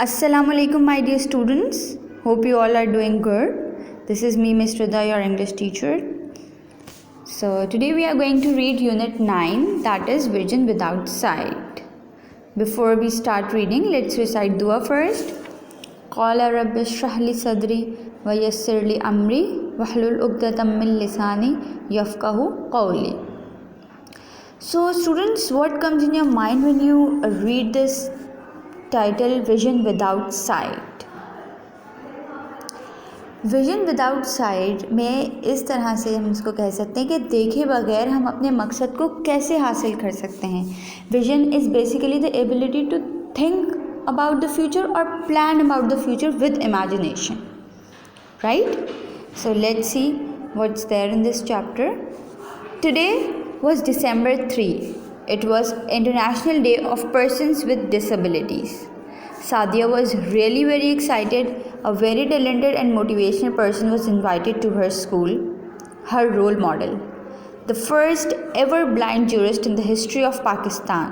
Assalamu alaikum, my dear students. Hope you all are doing good. This is me, Ms. Rida, your English teacher. So today we are going to read Unit 9, that is Vision Without Sight. Before we start reading, let's recite dua first. Qala rabbi shrah li sadri wa yassir li amri wahlul uqdatam min lisani yafqahu qawli. So students, what comes in your mind when you read this title vision without site? Vision without site में इस तरह से हम इसको कह सकते हैं कि देखे बगैर हम अपने मकसद को कैसे हासिल कर सकते हैं. Vision is basically the ability to think about the future और plan about the future with imagination, right? So let's see what's there in this chapter. Today was December 3. It was International Day of Persons with Disabilities. Sadia was really very excited. A very talented and motivational person was invited to her school, her role model, the first ever blind jurist in the history of Pakistan,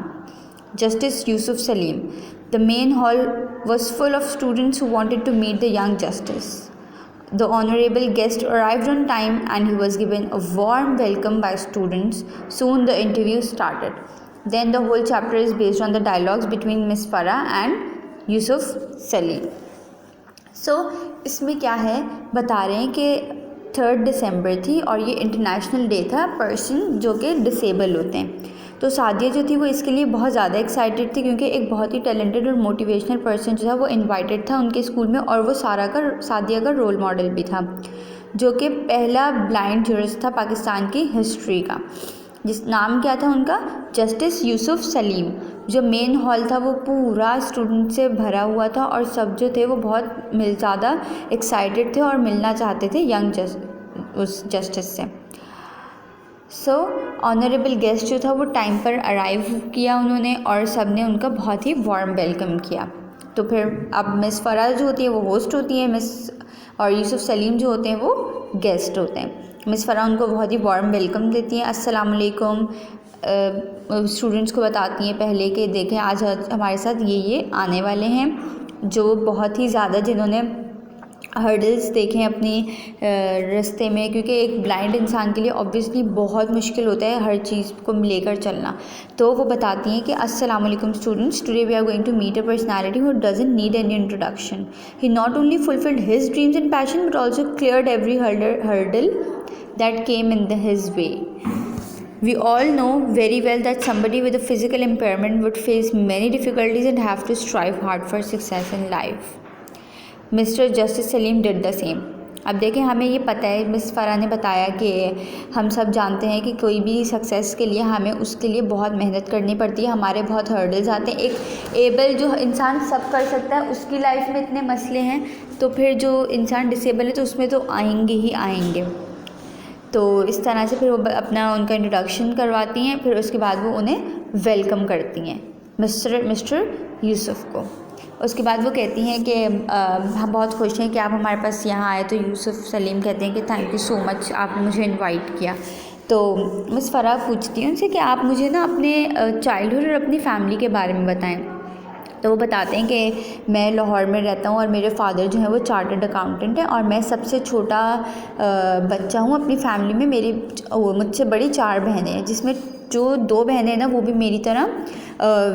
Justice Yusuf Salim. The main hall was full of students who wanted to meet the young justice. The honorable guest arrived on time and he was given a warm welcome by students. Soon the interview started. Then the whole chapter is based on the dialogues between Miss Farah and Yusuf Salim. So इसमें क्या है, बता रहे हैं कि 3 दिसंबर थी और ये इंटरनेशनल डे था पर्सन जो कि डिसेबल होते हैं. तो सादिया जो थी वो इसके लिए बहुत ज़्यादा एक्साइटेड थी क्योंकि एक बहुत ही टैलेंटेड और मोटिवेशनल पर्सन जो था वो इनवाइटेड था उनके स्कूल में और वो सादिया का रोल मॉडल भी था, जो कि पहला ब्लाइंड जूरिस्ट था पाकिस्तान की हिस्ट्री का. जिस नाम क्या था उनका, जस्टिस यूसुफ सलीम. जो मेन हॉल था वो पूरा स्टूडेंट से भरा हुआ था और सब जो थे वो बहुत ज़्यादा एक्साइटेड थे और मिलना चाहते थे यंग उस जस्टिस से. सो ऑनरेबल गेस्ट जो था वो टाइम पर अराइव किया उन्होंने और सब ने उनका बहुत ही वार्म वेलकम किया. तो फिर अब मिस फराह जो होती है वो होस्ट होती है, मिस और यूसुफ सलीम जो होते हैं वो गेस्ट होते हैं. मिस फराह उनको बहुत ही वार्म वेलकम देती हैं, अस्सलाम वालेकुम. स्टूडेंट्स को बताती हैं पहले कि देखें आज हमारे साथ ये आने वाले हैं जो बहुत ही ज़्यादा जिन्होंने हर्डल्स देखें अपनी रास्ते में, क्योंकि एक ब्लाइंड इंसान के लिए ऑब्वियसली बहुत मुश्किल होता है हर चीज़ को लेकर चलना. तो वो बताती हैं कि अस्सलाम वालेकुम students, today we are going to meet a personality who doesn't need any introduction. He not only fulfilled his dreams and passion but also cleared every hurdle that came in his way. We all know very well that somebody with a physical impairment would face many difficulties and have to strive hard for success in life. Mr. Justice Salim did the same. अब देखें, हमें ये पता है, miss Farah ने बताया कि हम सब जानते हैं कि कोई भी सक्सेस के लिए हमें उसके लिए बहुत मेहनत करनी पड़ती है, हमारे बहुत हर्डल्स आते हैं. एक एबल जो इंसान सब कर सकता है उसकी लाइफ में इतने मसले हैं, तो फिर जो इंसान डिसेबल है तो उसमें तो आएंगे ही आएंगे. तो इस तरह से फिर वो अपना उनका इंट्रोडक्शन करवाती हैं, फिर उसके बाद वो उन्हें वेलकम करती हैं मिस्टर यूसुफ को. उसके बाद वो कहती हैं कि हम बहुत खुश हैं कि आप हमारे पास यहाँ आए. तो यूसुफ सलीम कहते हैं कि थैंक यू सो मच, आपने मुझे इनवाइट किया. तो मिस फराह पूछती हैं उनसे कि आप मुझे ना अपने चाइल्डहुड और अपनी फैमिली के बारे में बताएं. तो वो बताते हैं कि मैं लाहौर में रहता हूँ और मेरे फादर जो हैं वो चार्टर्ड अकाउंटेंट हैं और मैं सबसे छोटा बच्चा हूँ अपनी फैमिली में. मेरी मुझसे बड़ी 4 बहनें हैं, जिसमें जो 2 बहनें हैं ना वो भी मेरी तरह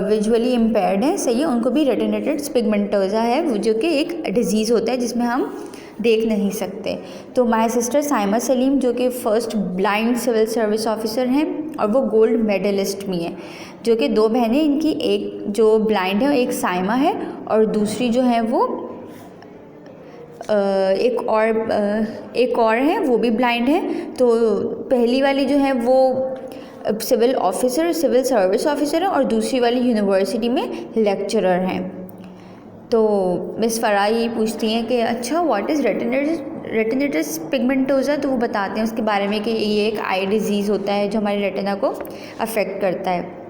विजुअली इम्पेयर्ड हैं. सही है, उनको भी रेटिनाइटिस पिगमेंटोसा है, जो कि एक डिजीज़ होता है जिसमें हम देख नहीं सकते. तो माय सिस्टर साइमा सलीम जो कि first blind civil service officer हैं और वो गोल्ड मेडलिस्ट भी हैं. जो कि 2 बहनें, इनकी एक जो ब्लाइंड है और एक साइमा है और दूसरी जो है वो एक और है वो भी ब्लाइंड है. तो पहली वाली जो है वो सिविल सर्विस ऑफिसर है और दूसरी वाली यूनिवर्सिटी में लेक्चरर हैं. तो मिस फराह ये पूछती हैं कि अच्छा व्हाट इज़ रेटिनाइटिस पिगमेंटोसा. तो वो बताते हैं उसके बारे में कि ये एक आई डिज़ीज़ होता है जो हमारे रेटिना को अफेक्ट करता है.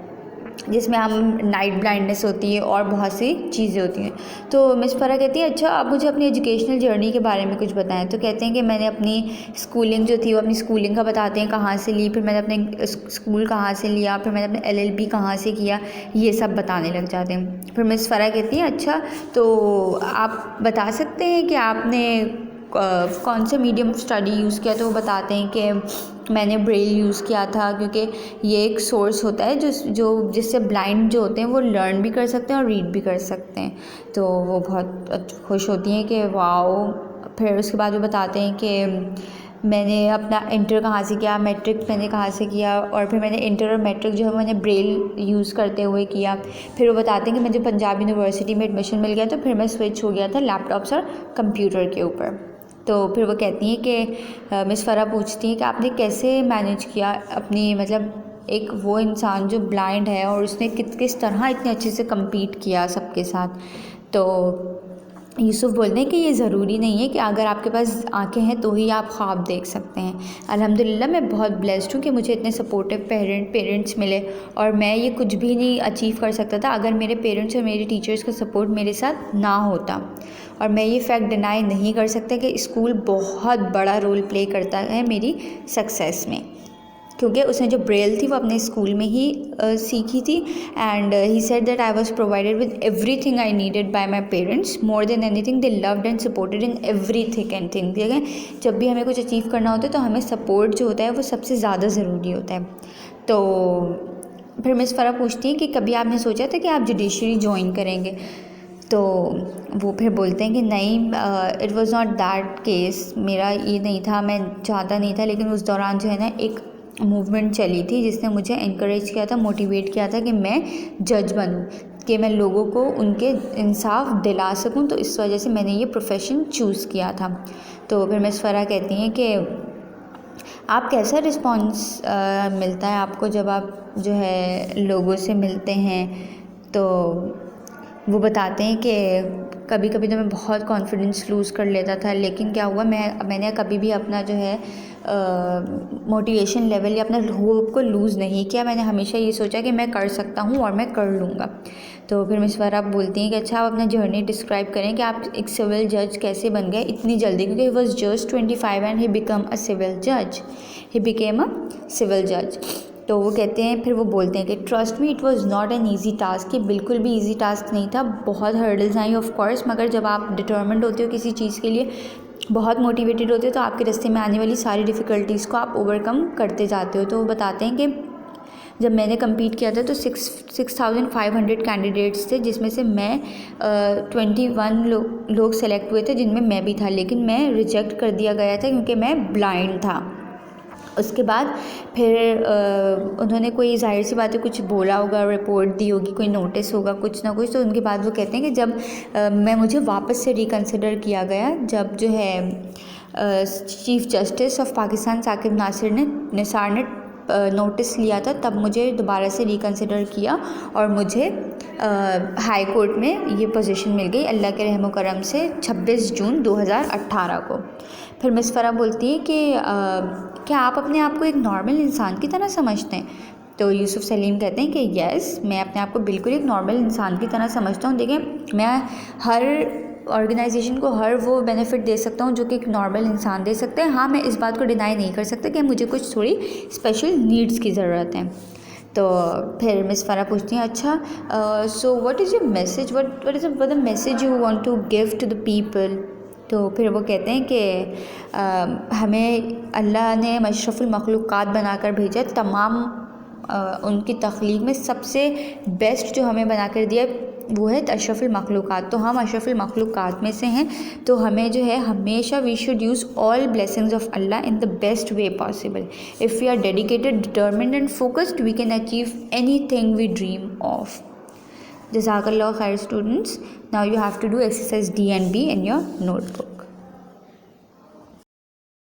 जिसमें हम नाइट ब्लाइंडनेस होती है और बहुत सी चीज़ें होती हैं। तो मिस फ़रा कहती है अच्छा आप मुझे अपनी एजुकेशनल जर्नी के बारे में कुछ बताएं। तो कहते हैं कि मैंने अपनी स्कूलिंग जो थी वो अपनी स्कूलिंग का बताते हैं कहाँ से ली, फिर मैंने अपने स्कूल कहाँ से लिया, फिर मैंने अपने LLB कहाँ से किया, ये सब बताने लग जाते हैं। फिर मिस फ़रा कहती है अच्छा तो आप बता सकते हैं कि आपने कौन सा मीडियम ऑफ स्टडी यूज़ किया। तो वो बताते हैं कि मैंने ब्रेल यूज़ किया था, क्योंकि ये एक सोर्स होता है जिससे ब्लाइंड जो होते हैं वो लर्न भी कर सकते हैं और रीड भी कर सकते हैं। तो वो बहुत खुश होती हैं कि वाओ। फिर उसके बाद वो बताते हैं कि मैंने अपना इंटर कहाँ से किया, मैट्रिक मैंने कहाँ से किया, और फिर मैंने इंटर और मैट्रिक जो है मैंने ब्रेल यूज़ करते हुए किया। फिर वो बताते हैं कि मुझे पंजाब यूनिवर्सिटी में एडमिशन मिल गया, तो फिर मैं स्विच हो गया था लैपटॉप्स और कंप्यूटर के ऊपर। तो फिर वो कहती हैं कि मिस फ़रा पूछती हैं कि आपने कैसे मैनेज किया अपनी, मतलब एक वो इंसान जो ब्लाइंड है और उसने किस तरह इतने अच्छे से कम्पीट किया सबके साथ। तो यूसुफ़ बोलते हैं कि ये ज़रूरी नहीं है कि अगर आपके पास आँखें हैं तो ही आप ख्वाब देख सकते हैं। अल्हम्दुलिल्लाह मैं बहुत ब्लेस्ड हूँ कि मुझे इतने सपोर्टिव पेरेंट्स मिले, और मैं ये कुछ भी नहीं अचीव कर सकता था अगर मेरे पेरेंट्स और मेरे टीचर्स का सपोर्ट मेरे साथ ना होता। और मैं ये फैक्ट डिनाई नहीं कर सकता कि स्कूल बहुत बड़ा रोल प्ले करता है मेरी सक्सेस में, क्योंकि उसने जो ब्रेल थी वो अपने स्कूल में ही सीखी थी। And he said that I was provided with everything I needed bye my parents, more than anything they loved and supported in every thick and thing. देखें जब भी हमें कुछ अचीव करना होता है तो हमें सपोर्ट जो होता है वो सबसे ज़्यादा ज़रूरी होता है। तो फिर मिस फ़रा पूछती हैं कि कभी आपने सोचा था कि आप जुडिशरी ज्वाइन करेंगे। तो वो फिर बोलते हैं कि नहीं, it was not that case, मेरा ये नहीं था, मैं चाहता नहीं था। लेकिन उस दौरान जो है ना एक मूवमेंट चली थी जिसने मुझे इनकरेज किया था, मोटिवेट किया था कि मैं जज बनूं, कि मैं लोगों को उनके इंसाफ दिला सकूं। तो इस वजह से मैंने ये प्रोफेशन चूज़ किया था। तो फिर मिस फ़रा कहती हैं कि आप कैसा रिस्पॉन्स मिलता है आपको जब आप जो है लोगों से मिलते हैं। तो वो बताते हैं कि कभी कभी तो मैं बहुत कॉन्फिडेंस लूज़ कर लेता था, लेकिन क्या हुआ, मैंने कभी भी अपना जो है मोटिवेशन लेवल या अपना होप को लूज़ नहीं किया। मैंने हमेशा ये सोचा कि मैं कर सकता हूँ और मैं कर लूँगा। तो फिर मिस फ़रा बोलती हैं कि अच्छा आप अपना जर्नी डिस्क्राइब करें कि आप एक सिविल जज कैसे बन गए इतनी जल्दी, क्योंकि he was just 25 and he become a civil जज। तो वो कहते हैं, फिर वो बोलते हैं कि trust me it was not an easy task. ये बिल्कुल भी ईजी टास्क नहीं था, बहुत हर्डल्स आई ऑफ कोर्स, मगर जब आप डिटर्मिन्ड होते हो किसी चीज़ के लिए, बहुत मोटिवेटेड होते हो, तो आपके रास्ते में आने वाली सारी डिफ़िकल्टीज़ को आप ओवरकम करते जाते हो। तो वो बताते हैं कि जब मैंने कम्पीट किया था तो 6500 कैंडिडेट्स थे, जिसमें से मैं 21 लोग सेलेक्ट हुए थे, जिनमें मैं भी था, लेकिन मैं रिजेक्ट कर दिया गया था क्योंकि मैं ब्लाइंड था। उसके बाद फिर उन्होंने कोई जाहिर सी बात है कुछ बोला होगा, रिपोर्ट दी होगी, कोई नोटिस होगा, कुछ ना कुछ। तो उनके बाद वो कहते हैं कि जब मुझे वापस से रिकन्सिडर किया गया, जब जो है chief justice of Pakistan Saqib Nisar ने नोटिस लिया था, तब मुझे दोबारा से रिकन्सिडर किया और मुझे हाई कोर्ट में ये पोजीशन मिल गई अल्लाह के रहम करम से 26 जून 2018 को। फिर मिस फ़रा बोलती है कि क्या आप अपने आप को एक नॉर्मल इंसान की तरह समझते हैं। तो यूसुफ सलीम कहते हैं कि यस, मैं अपने आप को बिल्कुल एक नॉर्मल इंसान की तरह समझता हूँ। देखें मैं हर ऑर्गेनाइजेशन को हर वो बेनिफिट दे सकता हूँ जो कि एक नॉर्मल इंसान दे सकते हैं। हाँ, मैं इस बात को डिनाई नहीं कर सकता कि मुझे कुछ थोड़ी स्पेशल नीड्स की ज़रूरत है। तो फिर मिस फ़रा पूछती हैं, अच्छा so what is your message, what is the message you want to give to the people. तो फिर वो कहते हैं कि हमें अल्लाह ने अशरफुल मखलूक़ात बनाकर भेजा, तमाम उनकी तख्लीक में सबसे बेस्ट जो हमें बनाकर दिया वो है अशरफुल मखलूक़ात। तो हम अशरफुल मखलूक़ात में से हैं, तो हमें जो है हमेशा we should use all blessings of Allah in the best way possible. If we are dedicated, determined and focused, we can achieve anything we dream of. Jazakallah khair students. Now you have to do exercise D and B in your notebook.